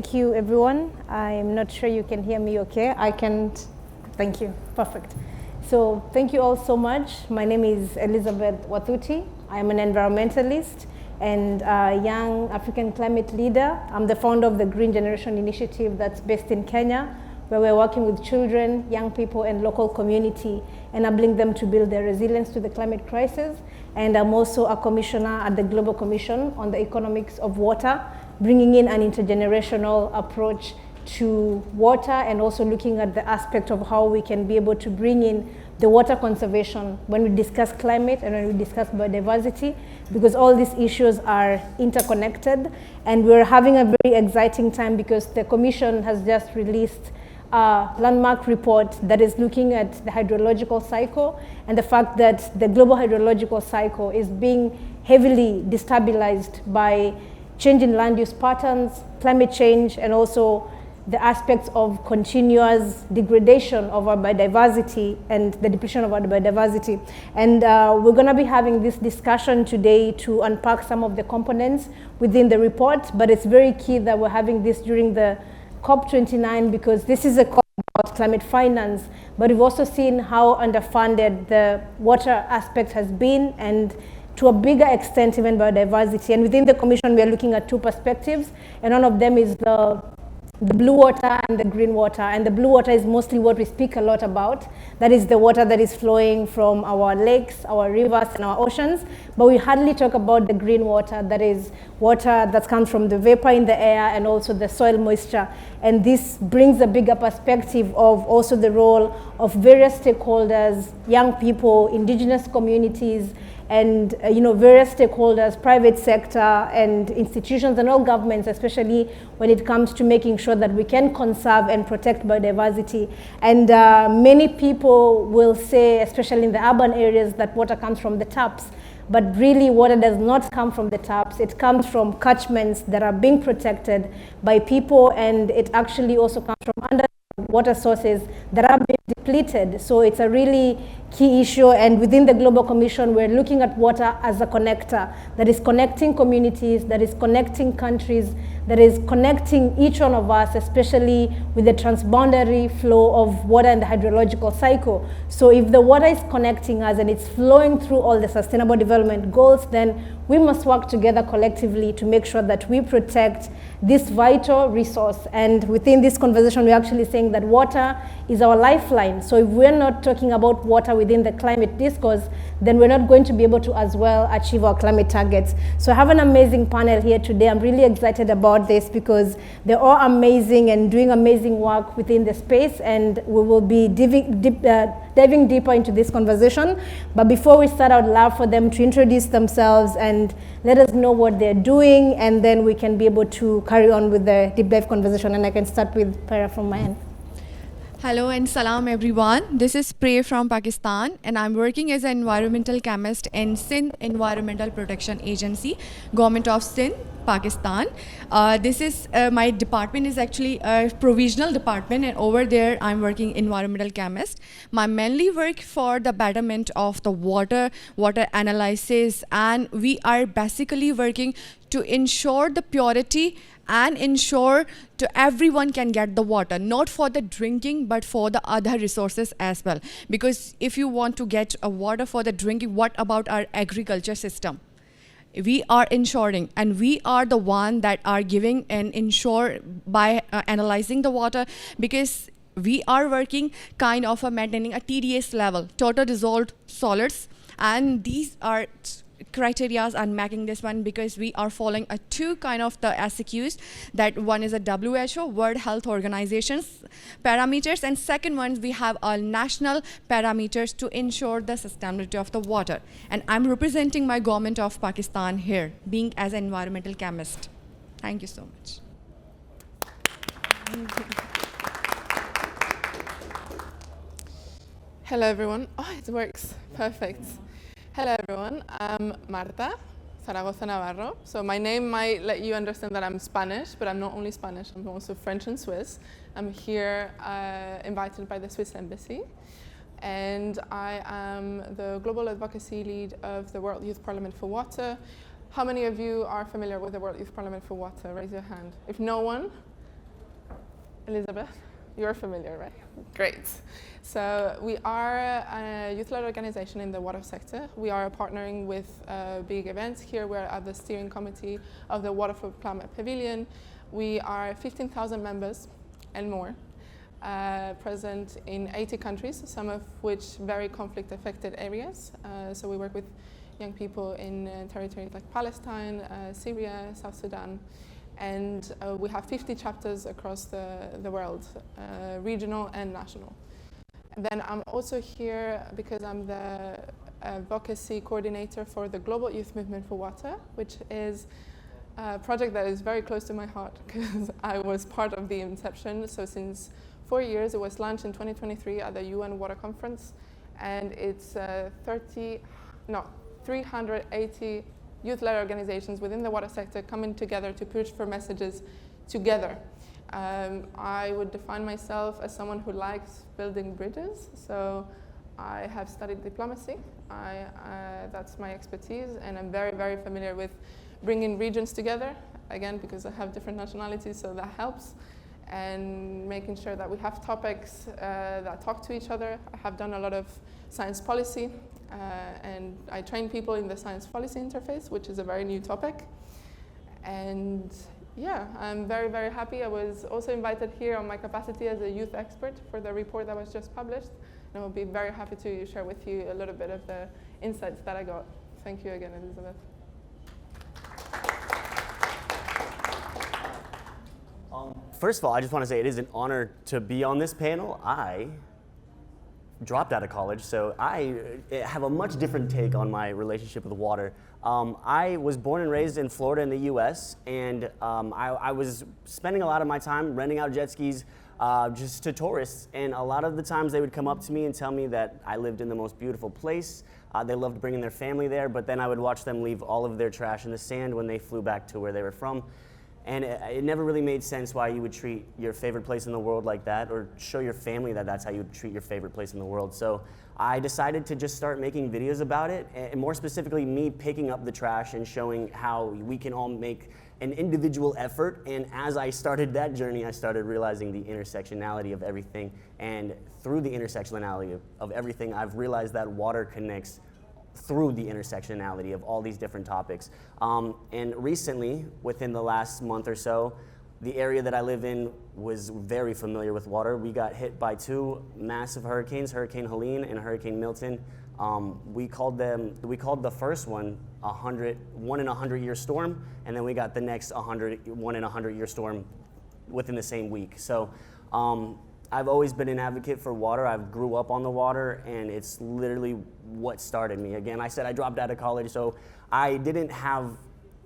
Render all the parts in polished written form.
Thank you, everyone. I'm not sure you can hear me okay. I can't. Thank you. Perfect. So thank you all so much. My name is Elizabeth Wathuti. I'm an environmentalist and a young African climate leader. I'm the founder of the Green Generation Initiative that's based in Kenya, where we're working with children, young people, and local community, enabling them to build their resilience to the climate crisis. And I'm also a commissioner at the Global Commission on the Economics of Water, bringing in an intergenerational approach to water and also looking at the aspect of how we can be able to bring in the water conservation when we discuss climate and when we discuss biodiversity, because all these issues are interconnected. And we're having a very exciting time because the Commission has just released a landmark report that is looking at the hydrological cycle and the fact that the global hydrological cycle is being heavily destabilized by change in land use patterns, climate change, and also the aspects of continuous degradation of our biodiversity and the depletion of our biodiversity. And we're gonna be having this discussion today to unpack some of the components within the report, but it's very key that we're having this during the COP29 because this is a COP about climate finance, but we've also seen how underfunded the water aspect has been, and to a bigger extent even biodiversity. And within the Commission, we are looking at two perspectives, and one of them is the blue water and the green water. And the blue water is mostly what we speak a lot about. That is the water that is flowing from our lakes, our rivers, and our oceans. But we hardly talk about the green water, that is water that comes from the vapor in the air and also the soil moisture. And this brings a bigger perspective of also the role of various stakeholders, young people, indigenous communities, and various stakeholders, private sector and institutions and all governments, especially when it comes to making sure that we can conserve and protect biodiversity. And many people will say, especially in the urban areas, that water comes from the taps. But really water does not come from the taps. It comes from catchments that are being protected by people, and it actually also comes from under water sources that are being depleted. So it's a really key issue, and within the Global Commission, we're looking at water as a connector that is connecting communities, that is connecting countries, that is connecting each one of us, especially with the transboundary flow of water and the hydrological cycle. So if the water is connecting us and it's flowing through all the sustainable development goals, then we must work together collectively to make sure that we protect this vital resource. And within this conversation, we're actually saying that water is our lifeline. So if we're not talking about water within the climate discourse, then we're not going to be able to as well achieve our climate targets. So I have an amazing panel here today. I'm really excited about this because they're all amazing and doing amazing work within the space, and we will be diving deeper into this conversation. But before we start, I would love for them to introduce themselves and let us know what they're doing, and then we can be able to carry on with the deep dive conversation. And I can start with Para from my end. Hello and salam everyone. This is Prey from Pakistan, and I'm working as an environmental chemist in Sindh Environmental Protection Agency, Government of Sindh, Pakistan. My department is actually a provisional department, and over there I'm working environmental chemist. My mainly work for the betterment of the water analysis, and we are basically working to ensure the purity and ensure to everyone can get the water, not for the drinking but for the other resources as well. Because if you want to get a water for the drinking, what about our agriculture system? We are ensuring, and we are the one that are giving and ensure by analyzing the water, because we are working kind of maintaining a TDS level, total dissolved solids, and these are criterias and making this one because we are following a two kind of the SQs, that one is a WHO, World Health Organization's parameters, and second one we have our national parameters to ensure the sustainability of the water. And I'm representing my government of Pakistan here, being as an environmental chemist. Thank you so much. Hello everyone. Oh, it works. Perfect. Hello everyone, I'm Marta Zaragoza Navarro. So my name might let you understand that I'm Spanish, but I'm not only Spanish, I'm also French and Swiss. I'm here invited by the Swiss Embassy, and I am the Global Advocacy Lead of the World Youth Parliament for Water. How many of you are familiar with the World Youth Parliament for Water? Raise your hand. If no one, Elizabeth, you're familiar, right? Great. So we are a youth-led organization in the water sector. We are partnering with big events. Here we're at the steering committee of the Water for Climate Pavilion. We are 15,000 members and more, present in 80 countries, some of which very conflict-affected areas. So we work with young people in territories like Palestine, Syria, South Sudan. And we have 50 chapters across the world, regional and national. And then I'm also here because I'm the advocacy coordinator for the Global Youth Movement for Water, which is a project that is very close to my heart because I was part of the inception. So since 4 years, it was launched in 2023 at the UN Water Conference, and it's 380 youth-led organizations within the water sector coming together to push for messages together. I would define myself as someone who likes building bridges, so I have studied diplomacy. That's my expertise, and I'm very, very familiar with bringing regions together, again, because I have different nationalities, so that helps, and making sure that we have topics that talk to each other. I have done a lot of science policy, and I train people in the science policy interface, which is a very new topic. And yeah, I'm very, very happy. I was also invited here on my capacity as a youth expert for the report that was just published. And I will be very happy to share with you a little bit of the insights that I got. Thank you again, Elizabeth. First of all, I just want to say it is an honor to be on this panel. I dropped out of college, so I have a much different take on my relationship with water. I was born and raised in Florida in the US, and I was spending a lot of my time renting out jet skis just to tourists, and a lot of the times they would come up to me and tell me that I lived in the most beautiful place. They loved bringing their family there, but then I would watch them leave all of their trash in the sand when they flew back to where they were from. And it never really made sense why you would treat your favorite place in the world like that, or show your family that that's how you would treat your favorite place in the world. So I decided to just start making videos about it, and more specifically me picking up the trash and showing how we can all make an individual effort. And as I started that journey, I started realizing the intersectionality of everything. And through the intersectionality of everything, I've realized that water connects through the intersectionality of all these different topics. And recently, within the last month or so, the area that I live in was very familiar with water. We got hit by two massive hurricanes, Hurricane Helene and Hurricane Milton. We called the first one 1 in a 100-year storm, and then we got the next 1 in a 100-year storm within the same week. So I've always been an advocate for water. I grew up on the water, and it's literally what started me. Again, I said I dropped out of college, so I didn't have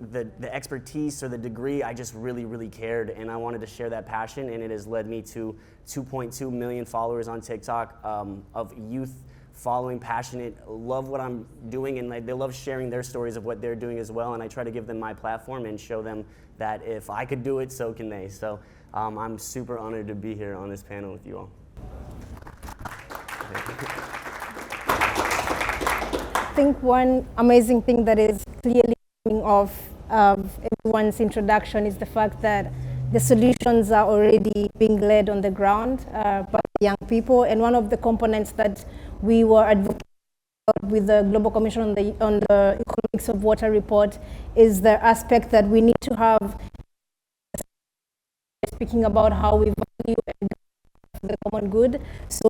the expertise or the degree. I just really, really cared, and I wanted to share that passion, and it has led me to 2.2 million followers on TikTok of youth following, passionate, love what I'm doing, and they love sharing their stories of what they're doing as well, and I try to give them my platform and show them that if I could do it, so can they. So I'm super honored to be here on this panel with you all. I think one amazing thing that is clearly coming off everyone's introduction is the fact that the solutions are already being led on the ground by young people. And one of the components that we were advocating with the Global Commission on the Economics of Water report is the aspect that we need to have, speaking about how we value and the common good. So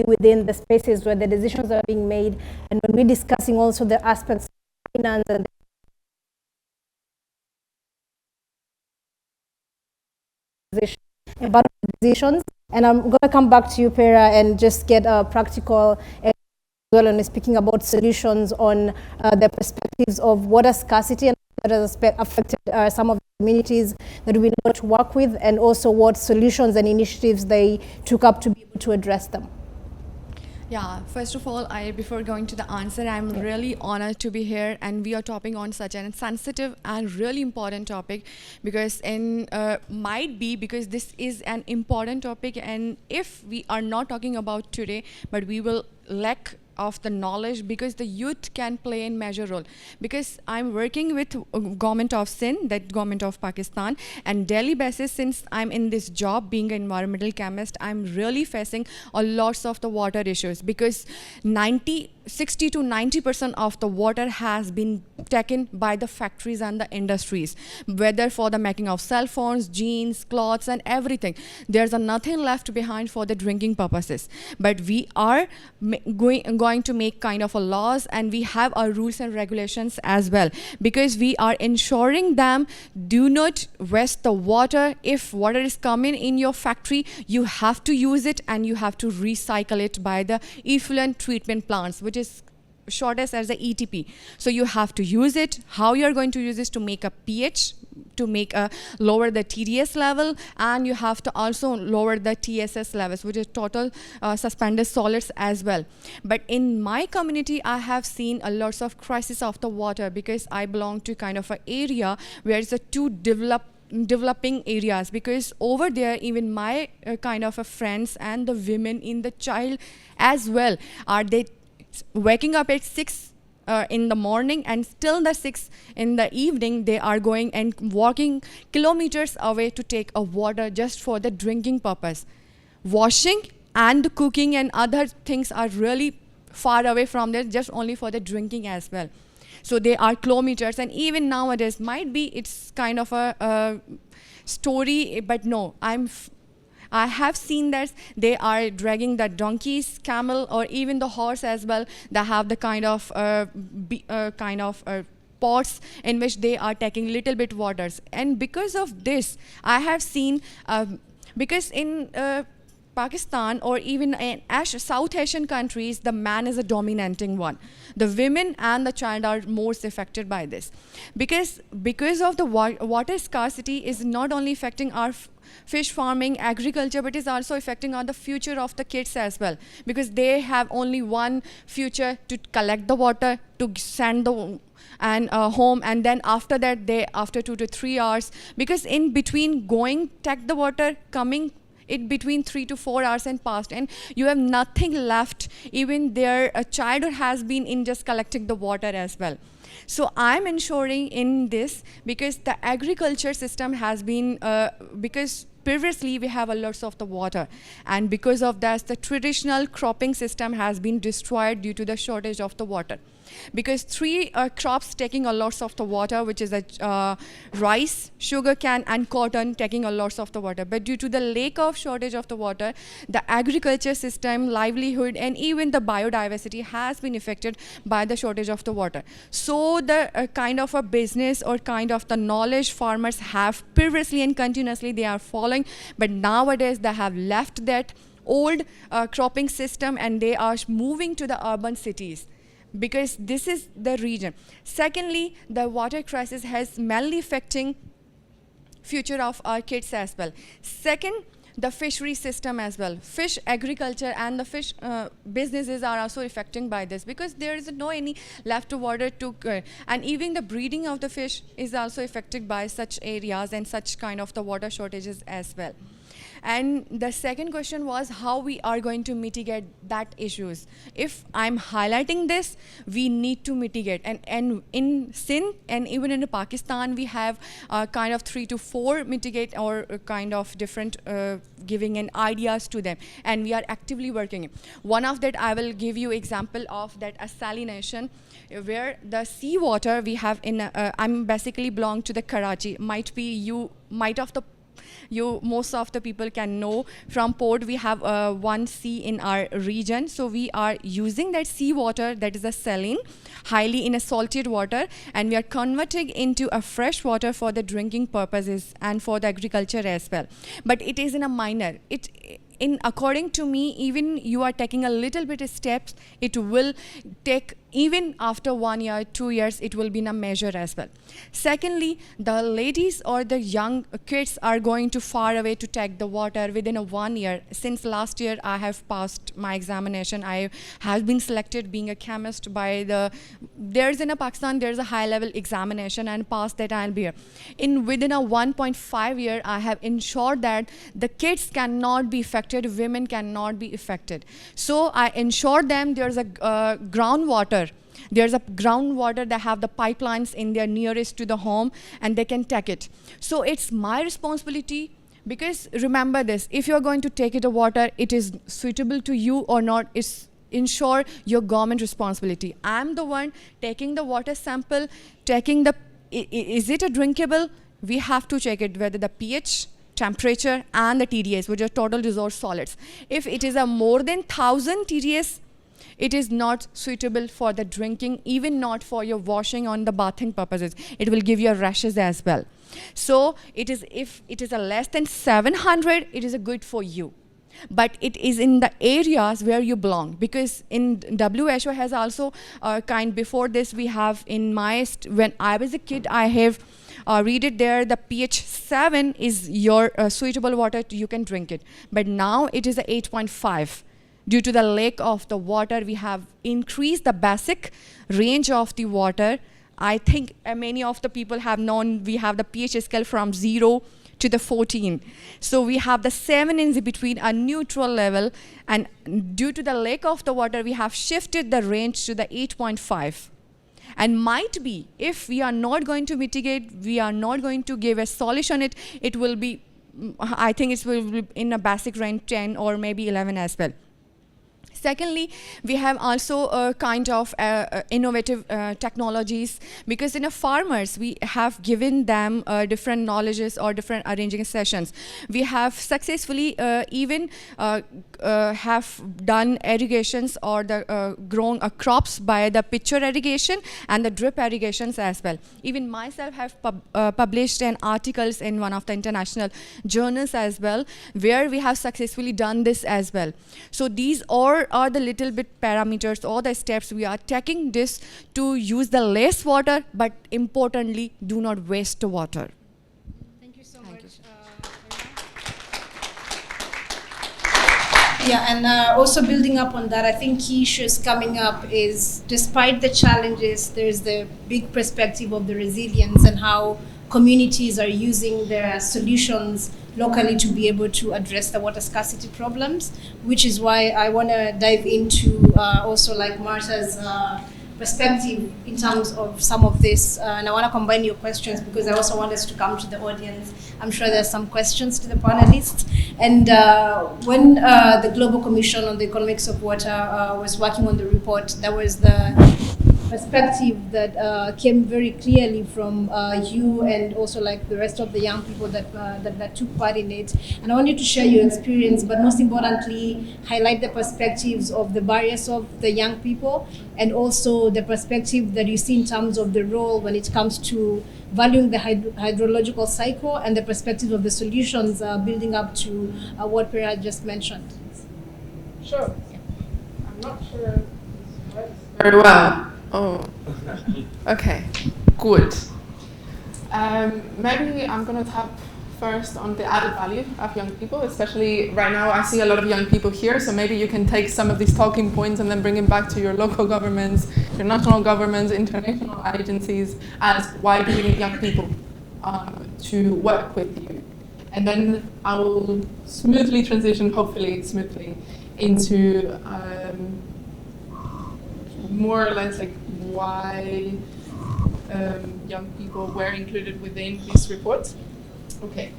within the spaces where the decisions are being made, and when we're discussing also the aspects of finance and about decisions. And I'm going to come back to you, Pera, and just get a practical as well, and speaking about solutions on the perspectives of water scarcity and that has affected some of the communities that we know to work with, and also what solutions and initiatives they took up to be able to address them. Yeah, first of all, before going to the answer, I'm really honored to be here, and we are talking on such a sensitive and really important topic, because because this is an important topic, and if we are not talking about today, but we will lack of the knowledge, because the youth can play a major role. Because I'm working with government of Sindh, that government of Pakistan, and daily basis, since I'm in this job being an environmental chemist, I'm really facing a lots of the water issues, because 60 to 90% of the water has been taken by the factories and the industries, whether for the making of cell phones, jeans, clothes, and everything. There's nothing left behind for the drinking purposes. But we are going to make kind of a laws, and we have our rules and regulations as well, because we are ensuring them do not waste the water. If water is coming in your factory, you have to use it, and you have to recycle it by the effluent treatment plants, which is shortest as the ETP. So you have to use it. How you're going to use this to make a pH, to make a lower the TDS level, and you have to also lower the TSS levels, which is total suspended solids as well. But in my community, I have seen a lots of crisis of the water, because I belong to kind of an area where it's a two developing areas, because over there even my kind of a friends and the women in the child as well are they waking up at 6 in the morning, and still the 6 in the evening they are going and walking kilometers away to take a water just for the drinking purpose. Washing and cooking and other things are really far away from there, just only for the drinking as well. So they are kilometers, and even nowadays might be it's kind of a story, but no, I have seen that they are dragging the donkeys, camel, or even the horse as well. They have the kind of pots in which they are taking little bit waters. And because of this, I have seen, because in Pakistan or even in South Asian countries, the man is a dominating one. The women and the child are most affected by this. Because of the water scarcity is not only affecting our fish farming, agriculture, but is also affecting on the future of the kids as well, because they have only one future to collect the water, to send the home, and then after that after 2 to 3 hours, because in between going take the water, coming it between 3 to 4 hours and past, and you have nothing left. Even their childhood has been in just collecting the water as well. So I'm ensuring in this, because the agriculture system has been, because previously we have a lots of the water, and because of that the traditional cropping system has been destroyed due to the shortage of the water. Because 3 crops taking a lots of the water, which is rice, sugarcane, and cotton taking a lots of the water. But due to the lack of shortage of the water, the agriculture system, livelihood, and even the biodiversity has been affected by the shortage of the water. So the kind of a business or kind of the knowledge farmers have previously and continuously they are following, but nowadays they have left that old cropping system and they are moving to the urban cities, because this is the region. Secondly, the water crisis has mainly affecting future of our kids as well. Second, the fishery system as well. Fish agriculture and the fish businesses are also affecting by this, because there is no any left water to, and even the breeding of the fish is also affected by such areas and such kind of the water shortages as well. And the second question was how we are going to mitigate that issues. If I'm highlighting this, we need to mitigate. And in Sindh and even in Pakistan, we have kind of 3 to 4 mitigate or kind of different giving an ideas to them. And we are actively working. One of that, I will give you example of that salination, where the seawater we have in, I'm basically belong to the Karachi. Most of the people can know from port we have one sea in our region, so we are using that seawater, that is a saline, highly in a salted water, and we are converting into a fresh water for the drinking purposes and for the agriculture as well. But it is in a minor. According to me, even you are taking a little bit of steps, it will take even after 1 year, 2 years, it will be in a measure as well. Secondly, the ladies or the young kids are going to far away to take the water within a 1 year. Since last year, I have passed my examination. I have been selected being a chemist by there's in Pakistan, there's a high-level examination, and past that I'll be here. Within a 1.5 year, I have ensured that the kids cannot be affected, women cannot be affected. So I ensured them there's a groundwater. There's a groundwater that have the pipelines in their nearest to the home, and they can take it. So it's my responsibility, because remember this, if you're going to take it a water, it is suitable to you or not, it's ensure your government responsibility. I'm the one taking the water sample, taking is it a drinkable? We have to check it, whether the pH, temperature, and the TDS, which are total resource solids. If it is a more than 1000 TDS, it is not suitable for the drinking, even not for your washing on the bathing purposes. It will give you rashes as well. So if it is a less than 700, it is a good for you. But it is in the areas where you belong, because in WHO has also before this we have when I was a kid, I have read it there, the pH 7 is your suitable water, you can drink it. But now it is a 8.5. Due to the lack of the water, we have increased the basic range of the water. I think many of the people have known we have the pH scale from 0 to the 14. So we have the 7 in between, a neutral level, and due to the lack of the water, we have shifted the range to the 8.5. And might be, if we are not going to mitigate, we are not going to give a solution, it will be, I think it will be in a basic range 10 or maybe 11 as well. Secondly, we have also a kind of innovative technologies, because in a farmers, we have given them different knowledges or different arranging sessions. We have successfully even have done irrigations or the grown crops by the pitcher irrigation and the drip irrigations as well. Even myself have published an articles in one of the international journals as well, where we have successfully done this as well. So these are the little bit parameters or the steps we are taking this to use the less water, but importantly, do not waste the water. Thank you so much. Yeah, and also building up on that, I think key issues coming up is, despite the challenges, there's the big perspective of the resilience and how communities are using their solutions locally to be able to address the water scarcity problems, which is why I want to dive into also like Martha's perspective in terms of some of this. And I want to combine your questions because I also want us to come to the audience. I'm sure there's some questions to the panelists. And when the Global Commission on the Economics of Water was working on the report, there was the perspective that came very clearly from you and also like the rest of the young people that took part in it. And I want you to share your experience, but most importantly, highlight the perspectives of the barriers of the young people and also the perspective that you see in terms of the role when it comes to valuing the hydrological cycle and the perspective of the solutions building up to what Priya just mentioned. Sure. I'm not sure this works very well. Oh, okay, good. Maybe I'm going to tap first on the added value of young people, especially right now I see a lot of young people here, so maybe you can take some of these talking points and then bring them back to your local governments, your national governments, international agencies, as why do you need young people to work with you? And then I will smoothly transition, hopefully smoothly, into more or less like why young people were included within this report. Okay.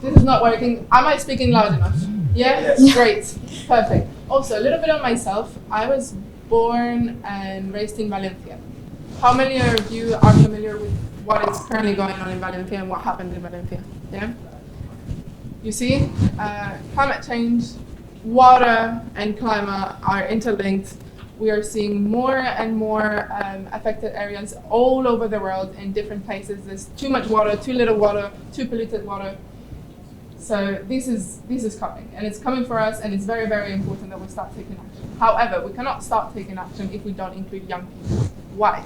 This is not working. Am I speaking loud enough? Yeah? Yes. Great. Perfect. Also, a little bit on myself. I was born and raised in Valencia. How many of you are familiar with what is currently going on in Valencia and what happened in Valencia? Yeah? You see, climate change, water and climate are interlinked. We are seeing more and more affected areas all over the world in different places. There's too much water, too little water, too polluted water. So this is coming, and it's coming for us, and it's very, very important that we start taking action. However, we cannot start taking action if we don't include young people. Why?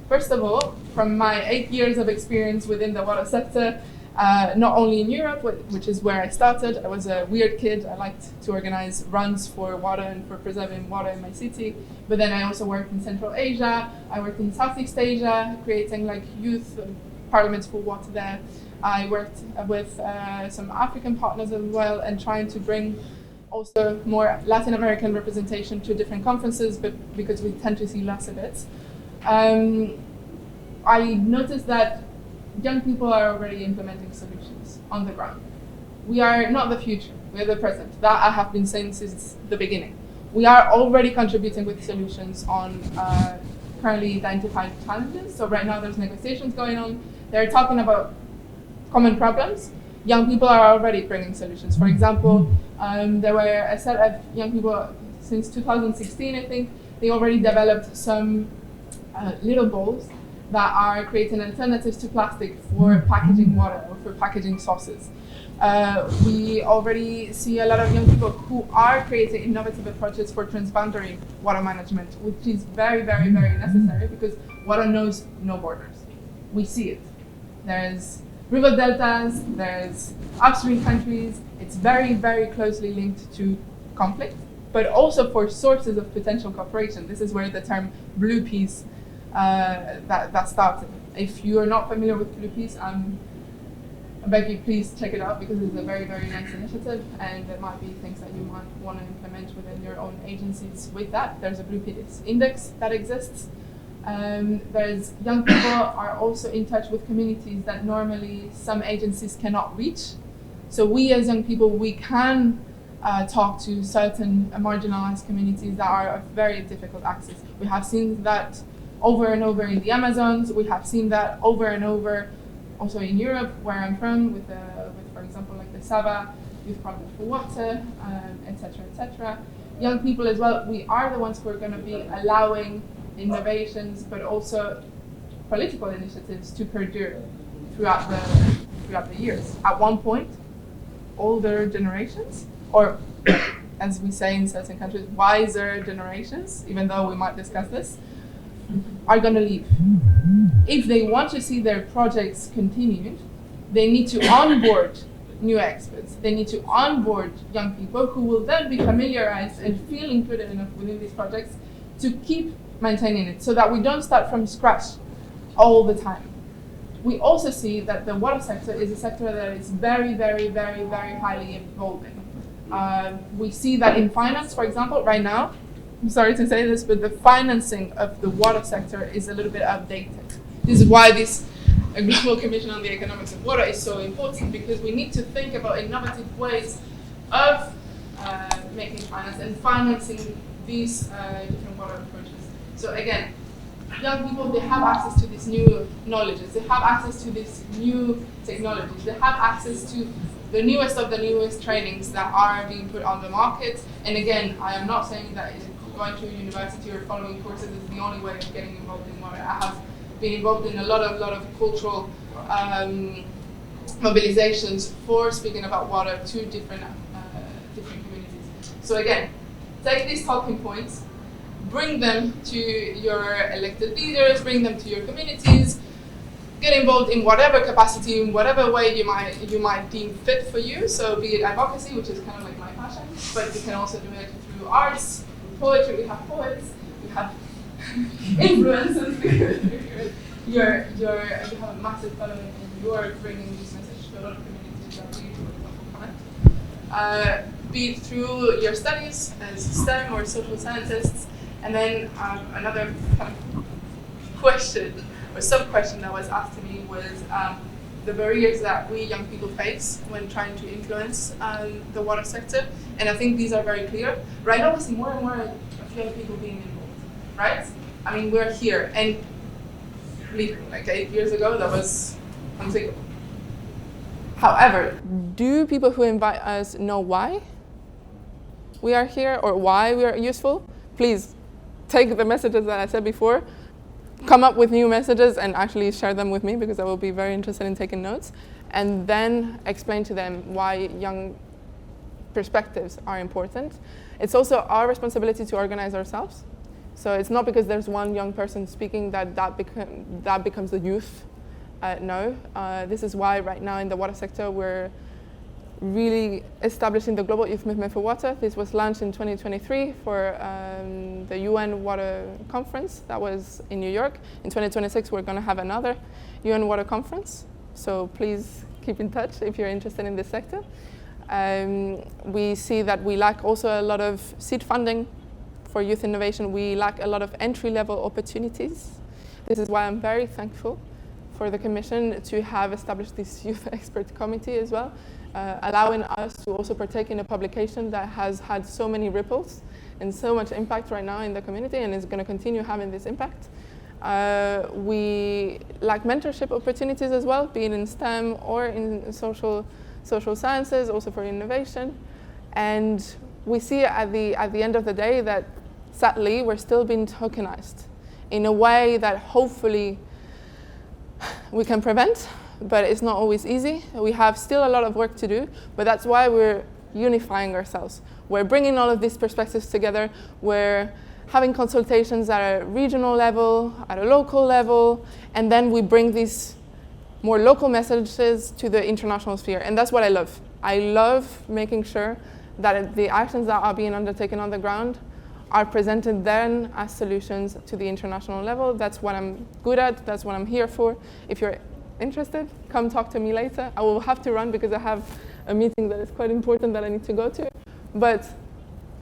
First of all, from my 8 years of experience within the water sector, not only in Europe, which is where I started. I was a weird kid. I liked to organize runs for water and for preserving water in my city. But then I also worked in Central Asia. I worked in Southeast Asia, creating like youth parliaments for water there. I worked with some African partners as well, and trying to bring also more Latin American representation to different conferences, but because we tend to see less of it. I noticed that young people are already implementing solutions on the ground. We are not the future, we're the present. That I have been saying since the beginning. We are already contributing with solutions on currently identified challenges. So right now there's negotiations going on. They're talking about common problems. Young people are already bringing solutions. For example, there were a set of young people since 2016, I think. They already developed some little bowls that are creating alternatives to plastic for packaging water or for packaging sauces. We already see a lot of young people who are creating innovative approaches for transboundary water management, which is very, very, very necessary because water knows no borders. We see it. There's river deltas, there's upstream countries. It's very, very closely linked to conflict, but also for sources of potential cooperation. This is where the term blue peace that started. If you are not familiar with Blue Peace, I beg you please check it out because it's a very, very nice initiative, and there might be things that you might want to implement within your own agencies with that. There's a Blue Peace index that exists. There's young people are also in touch with communities that normally some agencies cannot reach. So we as young people, we can talk to certain marginalized communities that are of very difficult access. We have seen that over and over in the Amazons. We have seen that over and over also in Europe, where I'm from, with for example, like the Sava Youth Project for Water, etc., etc. Young people as well, we are the ones who are going to be allowing innovations, but also political initiatives to perdure throughout the years. At one point, older generations, or as we say in certain countries, wiser generations, even though we might discuss this, are going to leave. If they want to see their projects continued, they need to onboard new experts. They need to onboard young people who will then be familiarized and feel included enough within these projects to keep maintaining it, so that we don't start from scratch all the time. We also see that the water sector is a sector that is very, very, very, very highly evolving. We see that in finance, for example, right now, I'm sorry to say this, but the financing of the water sector is a little bit outdated. This is why this Global Commission on the Economics of Water is so important, because we need to think about innovative ways of making finance and financing these different water approaches. So again, young people, they have access to these new knowledges, they have access to these new technologies, they have access to the newest of the newest trainings that are being put on the market. And again, I am not saying that going to a university or following courses is the only way of getting involved in water. I have been involved in a lot of cultural mobilizations for speaking about water to different communities. So again, take these talking points, bring them to your elected leaders, bring them to your communities, get involved in whatever capacity, in whatever way you might deem fit for you. So be it advocacy, which is kind of like my passion, but you can also do it through arts, poetry. We have poets, we have influencers. You have a massive following, and you are bringing this message to a lot of communities that we, for example, can't. Be it through your studies as STEM or social scientists. And then another kind of question or sub-question that was asked to me was the barriers that we young people face when trying to influence the water sector. And I think these are very clear. Right now we see more and more of young people being involved, right? I mean, we're here, and believe me, like 8 years ago, that was unthinkable. However, do people who invite us know why we are here or why we are useful? Please take the messages that I said before, come up with new messages and actually share them with me, because I will be very interested in taking notes. and then explain to them why young perspectives are important. It's also our responsibility to organize ourselves. So it's not because there's one young person speaking that becomes the youth. No, this is why right now in the water sector we're really establishing the Global Youth Movement for Water. This was launched in 2023 for the UN Water Conference that was in New York. In 2026 we're going to have another UN Water Conference. So please keep in touch if you're interested in this sector. We see that we lack also a lot of seed funding for youth innovation. We lack a lot of entry-level opportunities. This is why I'm very thankful for the Commission to have established this youth expert committee as well, allowing us to also partake in a publication that has had so many ripples and so much impact right now in the community and is going to continue having this impact. We lack mentorship opportunities as well, be it in STEM or in social sciences, also for innovation. And we see at the end of the day that sadly we're still being tokenized in a way that hopefully we can prevent, but it's not always easy. We have still a lot of work to do, but that's why we're unifying ourselves. We're bringing all of these perspectives together. We're having consultations at a regional level, at a local level, and then we bring these more local messages to the international sphere. And that's what I love. I love making sure that the actions that are being undertaken on the ground are presented then as solutions to the international level. That's what I'm good at, that's what I'm here for. If you're interested, come talk to me later. I will have to run because I have a meeting that is quite important that I need to go to. But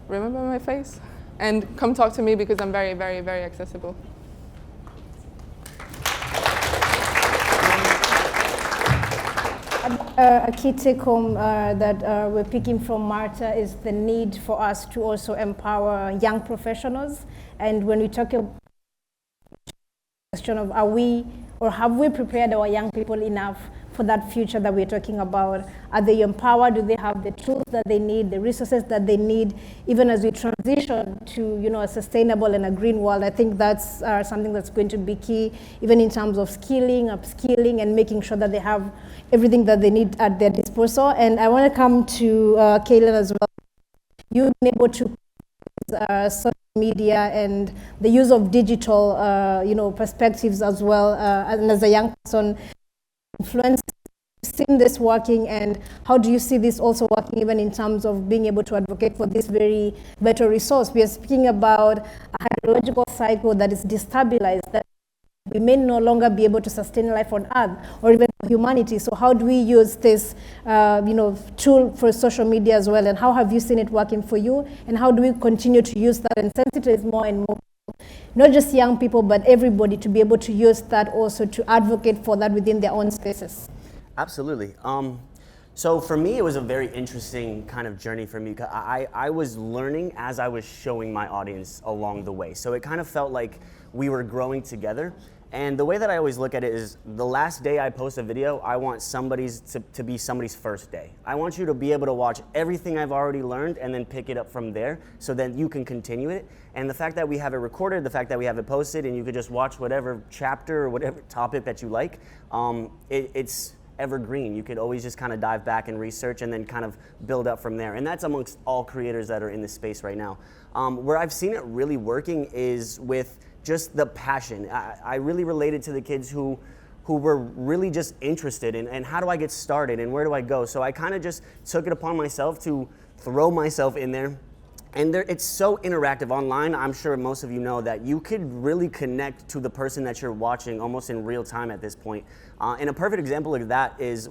remember my face and come talk to me because I'm very, very, very accessible. A key take-home that we're picking from Marta is the need for us to also empower young professionals. And when we talk about the question of are we or have we prepared our young people enough for that future that we're talking about? Are they empowered? Do they have the tools that they need, the resources that they need, even as we transition to a sustainable and a green world? I think that's something that's going to be key, even in terms of skilling, upskilling, and making sure that they have everything that they need at their disposal. And I want to come to Kaylin as well. You've been able to social media and the use of digital, perspectives as well, and as a young person, influence, seen this working, and how do you see this also working even in terms of being able to advocate for this very better resource? We are speaking about a hydrological cycle that is destabilized, that we may no longer be able to sustain life on Earth or even humanity. So how do we use this tool for social media as well, and how have you seen it working for you, and how do we continue to use that and sensitize more and more, not just young people, but everybody, to be able to use that also to advocate for that within their own spaces? Absolutely. So for me, it was a very interesting kind of journey for me. I was learning as I was showing my audience along the way. So it kind of felt like we were growing together. And the way that I always look at it is the last day I post a video, I want somebody's to be somebody's first day. I want you to be able to watch everything I've already learned and then pick it up from there so that you can continue it. And the fact that we have it recorded, the fact that we have it posted, and you could just watch whatever chapter or whatever topic that you like, it's evergreen. You could always just kind of dive back and research and then kind of build up from there. And that's amongst all creators that are in this space right now. Where I've seen it really working is with just the passion. I really related to the kids who were really just interested in, and how do I get started and where do I go? So I kind of just took it upon myself to throw myself in there. And it's so interactive online. I'm sure most of you know that you could really connect to the person that you're watching almost in real time at this point. And a perfect example of that is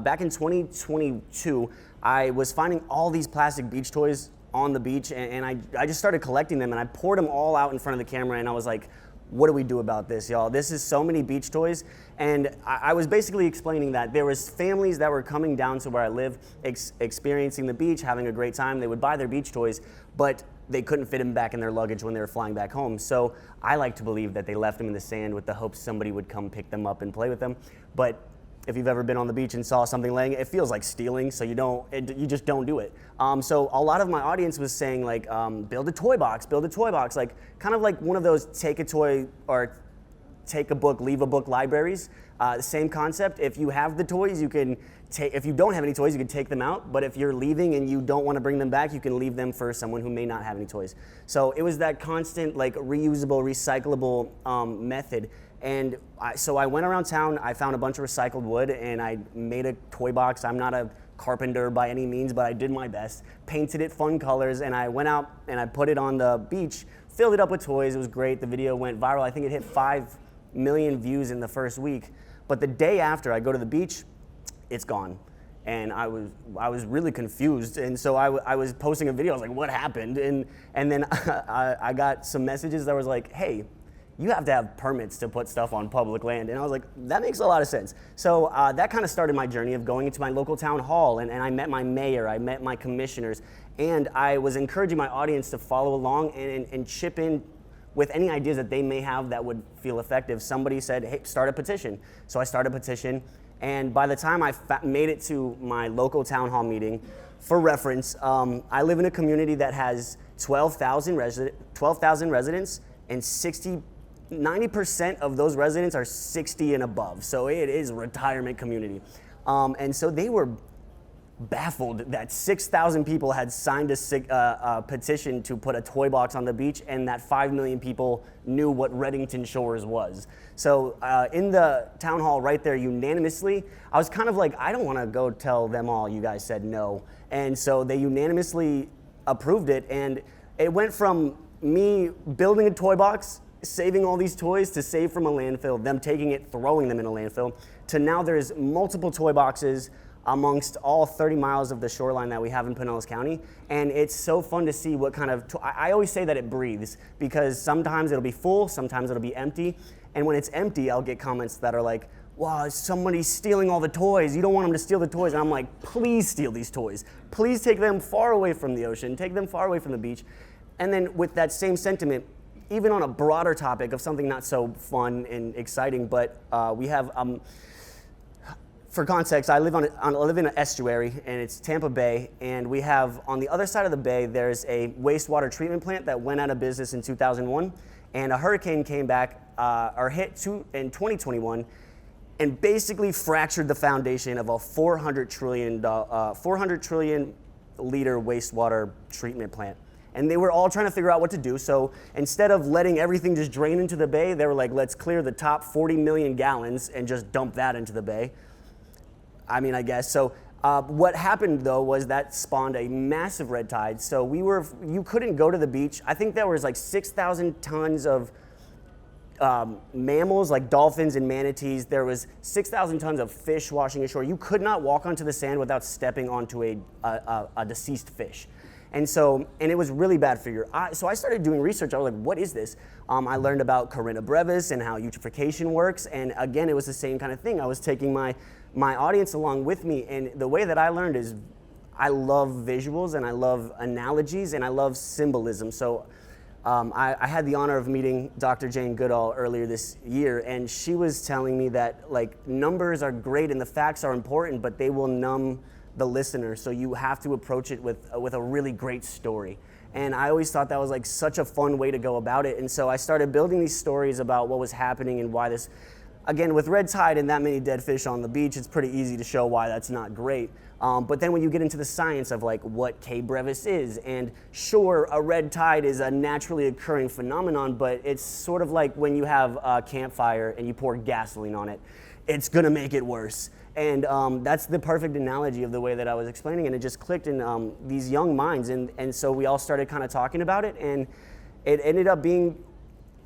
back in 2022, I was finding all these plastic beach toys on the beach, and I just started collecting them, and I poured them all out in front of the camera, and I was like, what do we do about this, y'all? This is so many beach toys. And I was basically explaining that there was families that were coming down to where I live, experiencing the beach, having a great time. They would buy their beach toys, but they couldn't fit them back in their luggage when they were flying back home. So I like to believe that they left them in the sand with the hopes somebody would come pick them up and play with them. But if you've ever been on the beach and saw something laying, it feels like stealing, so you just don't do it. So a lot of my audience was saying like, build a toy box, like kind of like one of those take a toy or take a book, leave a book libraries. Same concept. If you have the toys, you can if you don't have any toys, you can take them out. But if you're leaving and you don't want to bring them back, you can leave them for someone who may not have any toys. So it was that constant like reusable, recyclable method. And so I went around town, I found a bunch of recycled wood, and I made a toy box. I'm not a carpenter by any means, but I did my best. Painted it fun colors, and I went out and I put it on the beach, filled it up with toys. It was great. The video went viral. I think it hit 5 million views in the first week. But the day after I go to the beach, it's gone. And I was really confused. And so I was posting a video. I was like, what happened? And then I got some messages that was like, hey, you have to have permits to put stuff on public land. And I was like, that makes a lot of sense. So that kind of started my journey of going into my local town hall, and I met my mayor, I met my commissioners, and I was encouraging my audience to follow along and chip in with any ideas that they may have that would feel effective. Somebody said, hey, start a petition. So I started a petition, and by the time I made it to my local town hall meeting, for reference, I live in a community that has 12,000 residents, and 90% of those residents are 60 and above. So it is a retirement community. And so they were baffled that 6,000 people had signed a petition to put a toy box on the beach, and that 5 million people knew what Reddington Shores was. So in the town hall right there, unanimously, I was kind of like, I don't want to go tell them all you guys said no. And so they unanimously approved it, and it went from me building a toy box, saving all these toys to save from a landfill, them taking it, throwing them in a landfill, to now there's multiple toy boxes amongst all 30 miles of the shoreline that we have in Pinellas County. And it's so fun to see what kind of, I always say that it breathes, because sometimes it'll be full, sometimes it'll be empty. And when it's empty, I'll get comments that are like, wow, somebody's stealing all the toys. You don't want them to steal the toys. And I'm like, please steal these toys. Please take them far away from the ocean, take them far away from the beach. And then with that same sentiment, even on a broader topic of something not so fun and exciting, but we have, for context, I live in an estuary, and it's Tampa Bay, and we have, on the other side of the bay, there's a wastewater treatment plant that went out of business in 2001, and a hurricane came back, or hit in 2021, and basically fractured the foundation of a 400 trillion liter wastewater treatment plant. And they were all trying to figure out what to do. So instead of letting everything just drain into the bay, they were like, let's clear the top 40 million gallons and just dump that into the bay. I mean, I guess. So what happened though was that spawned a massive red tide. So you couldn't go to the beach. I think there was like 6,000 tons of mammals like dolphins and manatees. There was 6,000 tons of fish washing ashore. You could not walk onto the sand without stepping onto a deceased fish. And it was really bad for your eye. So I started doing research. I was like, what is this? I learned about Corinna brevis and how eutrophication works. And again, it was the same kind of thing. I was taking my audience along with me. And the way that I learned is I love visuals, and I love analogies, and I love symbolism. So I had the honor of meeting Dr. Jane Goodall earlier this year, and she was telling me that like numbers are great and the facts are important, but they will numb the listener, so you have to approach it with a really great story. And I always thought that was like such a fun way to go about it. And so I started building these stories about what was happening and why this, again, with red tide and that many dead fish on the beach, it's pretty easy to show why that's not great. But then when you get into the science of like what K. brevis is, and sure, a red tide is a naturally occurring phenomenon, but it's sort of like when you have a campfire and you pour gasoline on it, it's gonna make it worse. And that's the perfect analogy of the way that I was explaining, and it just clicked in these young minds. And so we all started kind of talking about it, and it ended up being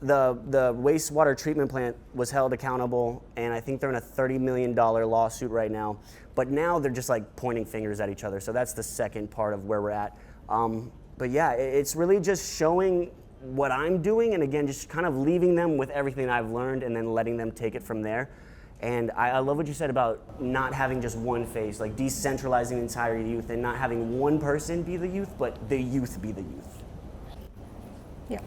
the wastewater treatment plant was held accountable, and I think they're in a $30 million lawsuit right now. But now they're just like pointing fingers at each other. So that's the second part of where we're at. But yeah, it's really just showing what I'm doing, and again, just kind of leaving them with everything I've learned and then letting them take it from there. And I love what you said about not having just one face, like decentralizing the entire youth and not having one person be the youth, but the youth be the youth. Yeah.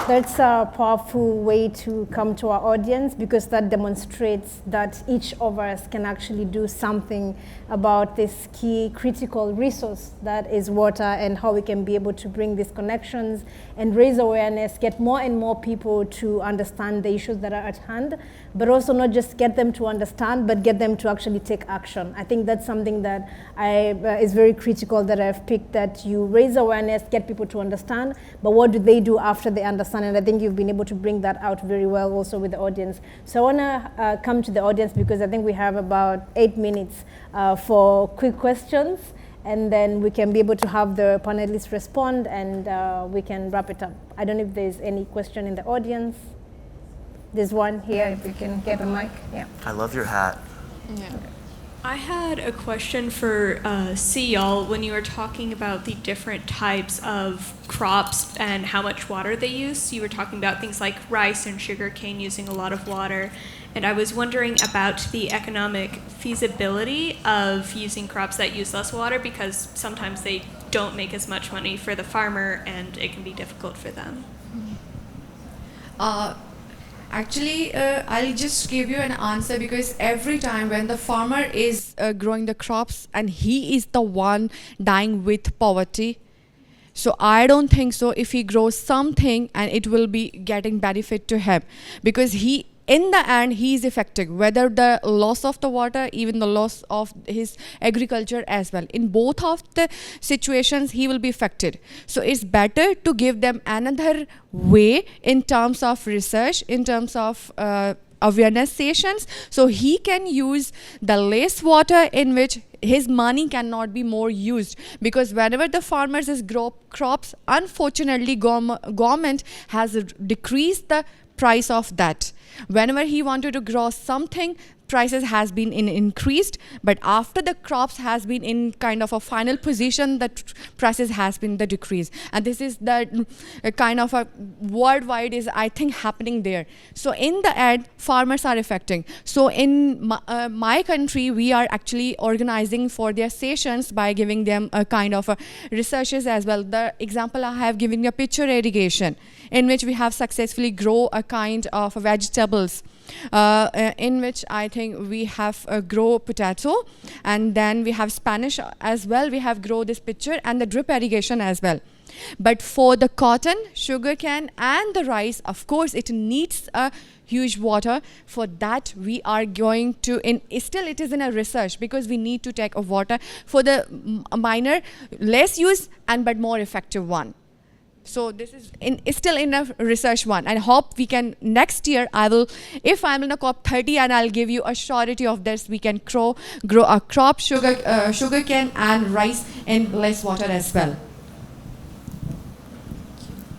That's a powerful way to come to our audience, because that demonstrates that each of us can actually do something about this key critical resource that is water, and how we can be able to bring these connections and raise awareness, get more and more people to understand the issues that are at hand, but also not just get them to understand, but get them to actually take action. I think that's something that is very critical that I've picked, that you raise awareness, get people to understand, but what do they do after they understand? And I think you've been able to bring that out very well also with the audience. So I want to come to the audience, because I think we have about 8 minutes for quick questions, and then we can be able to have the panelists respond, and we can wrap it up. I don't know if there's any question in the audience. There's one here, if you can get a mic. Yeah. I love your hat. Yeah. I had a question for y'all when you were talking about the different types of crops and how much water they use. You were talking about things like rice and sugarcane using a lot of water. And I was wondering about the economic feasibility of using crops that use less water, because sometimes they don't make as much money for the farmer and it can be difficult for them. Actually, I'll just give you an answer, because every time when the farmer is growing the crops and he is the one dying with poverty, so I don't think so if he grows something and it will be getting benefit to him, because he, in the end, he is affected, whether the loss of the water, even the loss of his agriculture as well. In both of the situations, he will be affected. So it's better to give them another way in terms of research, in terms of awareness sessions, so he can use the less water in which his money cannot be more used. Because whenever the farmers is grow crops, unfortunately government has decreased the price of that. Whenever he wanted to grow something, prices has been increased, but after the crops has been in kind of a final position, the prices has been the decrease. And this is the kind of a worldwide is, I think, happening there. So in the end, farmers are affecting. So in my country, we are actually organizing for their sessions by giving them a kind of a researches as well. The example I have given you, picture irrigation, in which we have successfully grow a kind of vegetables, in which I think we have grow potato, and then we have Spanish as well. We have grow this picture and the drip irrigation as well. But for the cotton, sugarcane, and the rice, of course, it needs a huge water. For that, we are going to, still it is in a research, because we need to take a water for the minor, less use, and but more effective one. So this is still in a research one. I hope we can, next year, I will, if I'm in a COP30, and I'll give you a surety of this, we can grow a crop, sugarcane and rice in less water as well.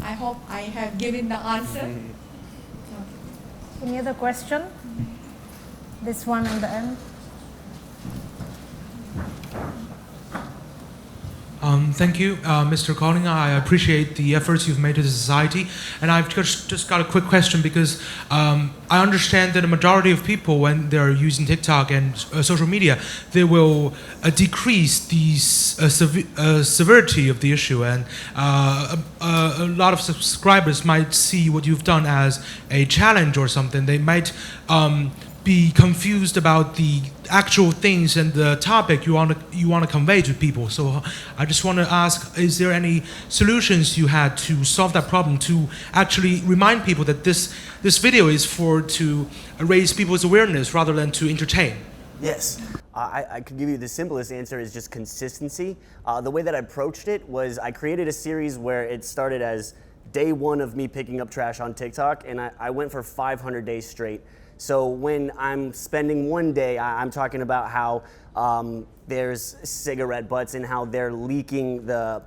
I hope I have given the answer. Any other question? This one on the end. Thank you, Mr. Colling. I appreciate the efforts you've made to the society. And I've just got a quick question, because I understand that a majority of people, when they're using TikTok and social media, they will decrease the severity of the issue. And a lot of subscribers might see what you've done as a challenge or something. They might be confused about the actual things and the topic you want to convey to people. So I just want to ask, is there any solutions you had to solve that problem, to actually remind people that this video is to raise people's awareness rather than to entertain? Yes. I could give you the simplest answer is just consistency. The way that I approached it was I created a series where it started as day one of me picking up trash on TikTok, and I went for 500 days straight. So when I'm spending one day, I'm talking about how there's cigarette butts and how they're leaking the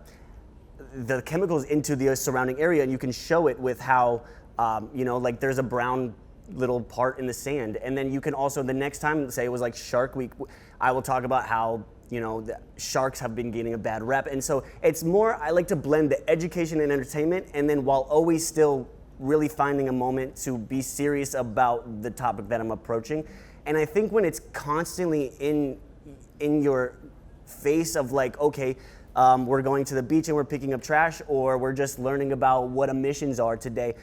chemicals into the surrounding area, and you can show it with how, like there's a brown little part in the sand. And then you can also, the next time, say it was like Shark Week, I will talk about how, the sharks have been getting a bad rep. And so it's more, I like to blend the education and entertainment, and then while always still really finding a moment to be serious about the topic that I'm approaching. And I think when it's constantly in your face of like, okay, we're going to the beach and we're picking up trash, or we're just learning about what emissions are today.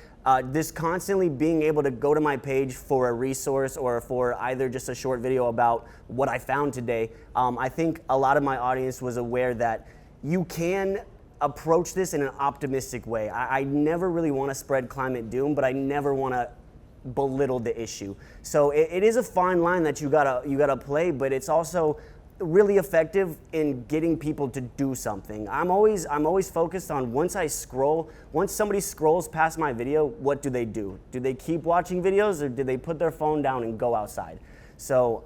This constantly being able to go to my page for a resource or for either just a short video about what I found today, I think a lot of my audience was aware that you can approach this in an optimistic way. I never really want to spread climate doom, but I never want to belittle the issue. So it is a fine line that you gotta play, but it's also really effective in getting people to do something. I'm always focused on once somebody scrolls past my video, what do they do? Do they keep watching videos, or do they put their phone down and go outside? So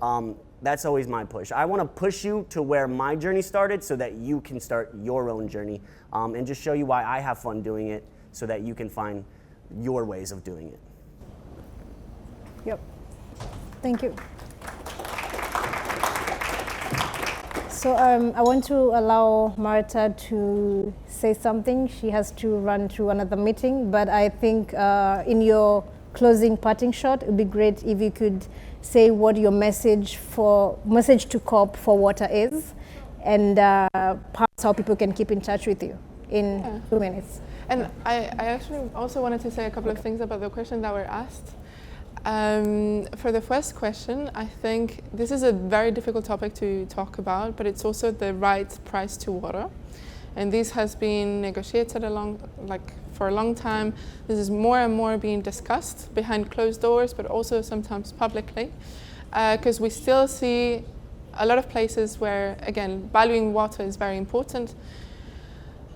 that's always my push. I want to push you to where my journey started so that you can start your own journey, and just show you why I have fun doing it so that you can find your ways of doing it. Yep. Thank you. So I want to allow Marta to say something. She has to run to another meeting, but I think in your closing parting shot, it would be great if you could say what your message to COP for water is, and perhaps how people can keep in touch with you in 2 minutes. And I actually also wanted to say a couple of things about the questions that were asked. For the first question, I think this is a very difficult topic to talk about, but it's also the right price to water. And this has been negotiated for a long time. This is more and more being discussed behind closed doors, but also sometimes publicly, because we still see a lot of places where, again, valuing water is very important,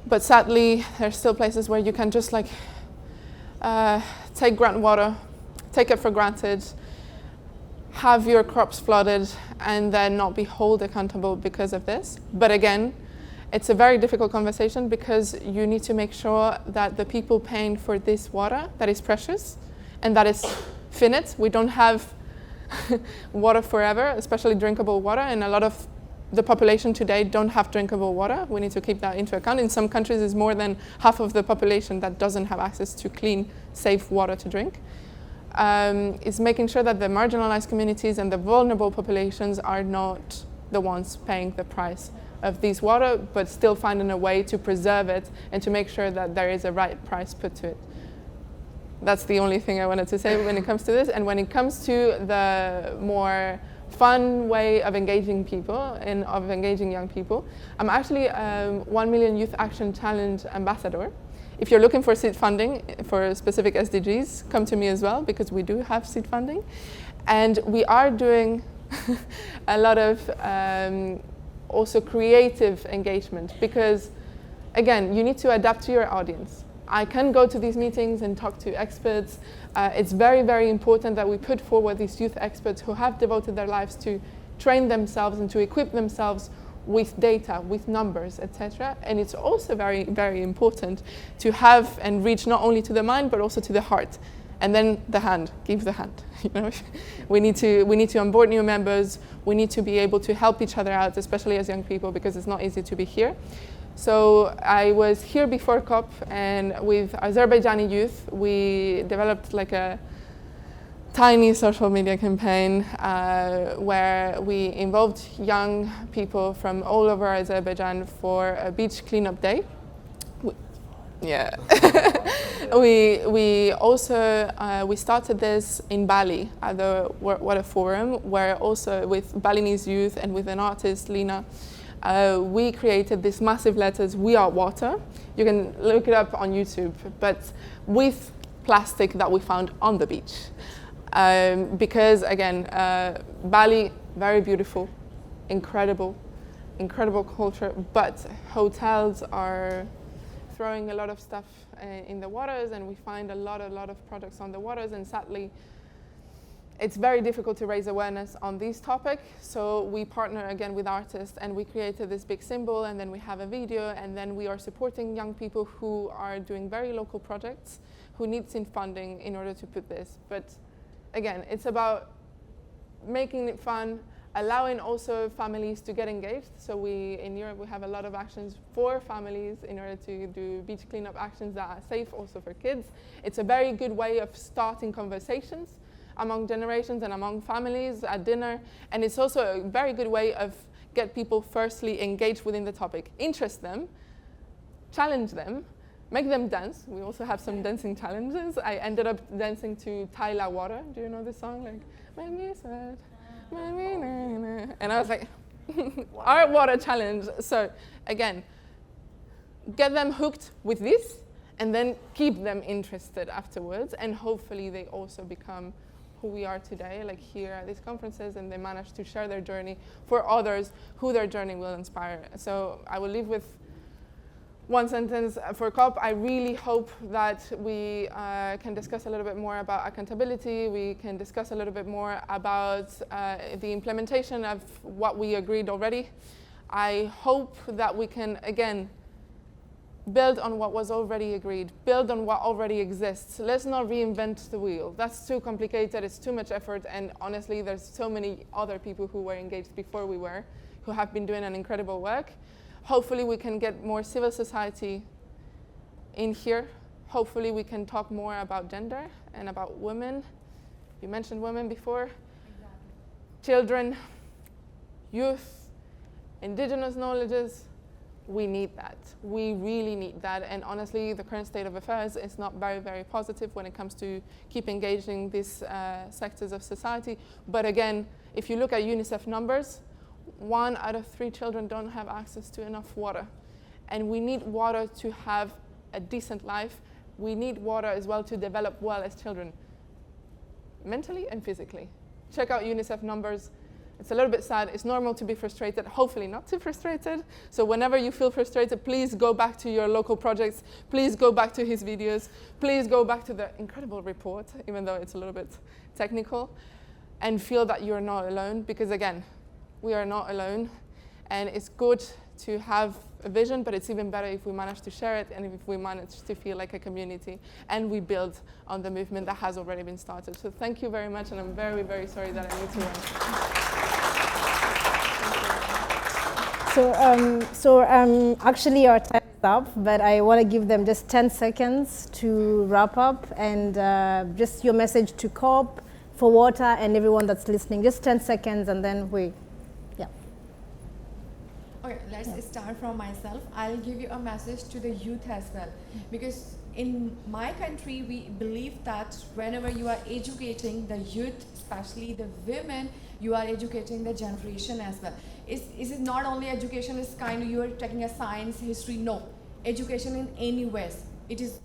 but sadly, there's still places where you can just take groundwater, take it for granted, have your crops flooded, and then not be held accountable because of this. But again, it's a very difficult conversation because you need to make sure that the people paying for this water that is precious and that is finite. We don't have water forever, especially drinkable water, and a lot of the population today don't have drinkable water. We need to keep that into account. In some countries, it's more than half of the population that doesn't have access to clean, safe water to drink. Is making sure that the marginalized communities and the vulnerable populations are not the ones paying the price of this water, but still finding a way to preserve it and to make sure that there is a right price put to it. That's the only thing I wanted to say when it comes to this. And when it comes to the more fun way of engaging people and of engaging young people, I'm actually 1 Million Youth Action Challenge ambassador. If you're looking for seed funding for specific SDGs, come to me as well, because we do have seed funding. And we are doing a lot of also creative engagement, because again, you need to adapt to your audience. I can go to these meetings and talk to experts. It's very, very important that we put forward these youth experts who have devoted their lives to train themselves and to equip themselves with data, with numbers, etc. And it's also very, very important to have and reach not only to the mind, but also to the heart. And then the hand, give the hand. You know, we need to onboard new members. We need to be able to help each other out, especially as young people, because it's not easy to be here. So I was here before COP, and with Azerbaijani youth, we developed like a tiny social media campaign where we involved young people from all over Azerbaijan for a beach cleanup day. We also we started this in Bali at the Water Forum, where also with Balinese youth and with an artist, Lina, we created these massive letters, "We are water." You can look it up on YouTube, but with plastic that we found on the beach. Because again, Bali, very beautiful, incredible culture, but hotels are throwing a lot of stuff in the waters, and we find a lot of products on the waters, and sadly, it's very difficult to raise awareness on this topic. So we partner again with artists, and we created this big symbol, and then we have a video, and then we are supporting young people who are doing very local projects, who need some funding in order to put this. But again, it's about making it fun, allowing also families to get engaged. So in Europe, we have a lot of actions for families in order to do beach cleanup actions that are safe also for kids. It's a very good way of starting conversations among generations and among families at dinner. And it's also a very good way of get people firstly engaged within the topic, interest them, challenge them, make them dance. We also have some dancing challenges. I ended up dancing to Thai La Water. Do you know this song? Like, make me sad, make me na na. And I was like, our water challenge. So again, get them hooked with this and then keep them interested afterwards. And hopefully they also become who we are today, like here at these conferences, and they manage to share their journey for others who their journey will inspire. So I will leave with one sentence for COP. I really hope that we can discuss a little bit more about accountability. We can discuss a little bit more about the implementation of what we agreed already. I hope that we can, again, build on what was already agreed, build on what already exists. Let's not reinvent the wheel. That's too complicated, it's too much effort, and honestly, there's so many other people who were engaged before we were, who have been doing an incredible work. Hopefully we can get more civil society in here. Hopefully we can talk more about gender and about women. You mentioned women before. Exactly. Children, youth, indigenous knowledges. We need that. We really need that. And honestly, the current state of affairs is not very, very positive when it comes to keep engaging these sectors of society. But again, if you look at UNICEF numbers, 1 out of 3 children don't have access to enough water. And we need water to have a decent life. We need water as well to develop well as children, mentally and physically. Check out UNICEF numbers. It's a little bit sad. It's normal to be frustrated, hopefully not too frustrated. So whenever you feel frustrated, please go back to your local projects. Please go back to his videos. Please go back to the incredible report, even though it's a little bit technical, and feel that you're not alone, because again, we are not alone. And it's good to have a vision, but it's even better if we manage to share it and if we manage to feel like a community and we build on the movement that has already been started. So thank you very much, and I'm very, very sorry that I need to run. Actually our time is up, but I want to give them just 10 seconds to wrap up, and just your message to COP, for water, and everyone that's listening. Just 10 seconds, and then Okay, let's start from myself. I'll give you a message to the youth as well, because in my country, we believe that whenever you are educating the youth, especially the women, you are educating the generation as well. Is it not only education, is kind of you are taking a science, history, no. Education in any ways. This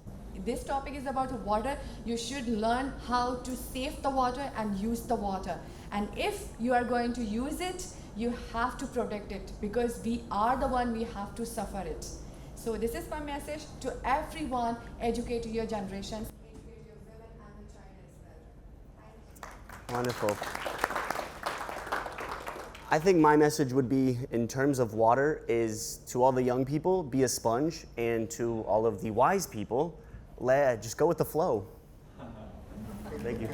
topic is about water. You should learn how to save the water and use the water. And if you are going to use it, you have to protect it, because we are the one, we have to suffer it. So this is my message to everyone: educate your generations, educate your women and the child as well. Wonderful. I think my message would be, in terms of water, is to all the young people, be a sponge, and to all of the wise people, just go with the flow. Thank you.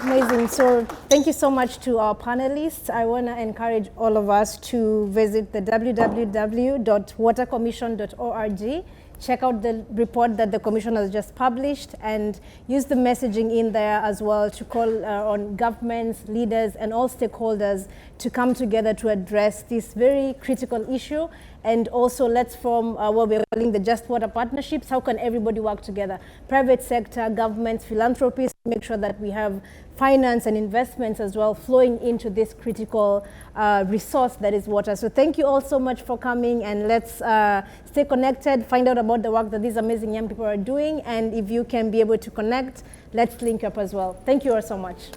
Amazing. So thank you so much to our panelists. I want to encourage all of us to visit the www.watercommission.org. Check out the report that the Commission has just published, and use the messaging in there as well to call on governments, leaders, and all stakeholders to come together to address this very critical issue. And also let's form what we're calling the Just Water Partnerships. How can everybody work together? Private sector, governments, philanthropies, to make sure that we have finance and investments as well flowing into this critical resource that is water. So thank you all so much for coming, and let's stay connected, find out about the work that these amazing young people are doing, and if you can be able to connect, let's link up as well. Thank you all so much.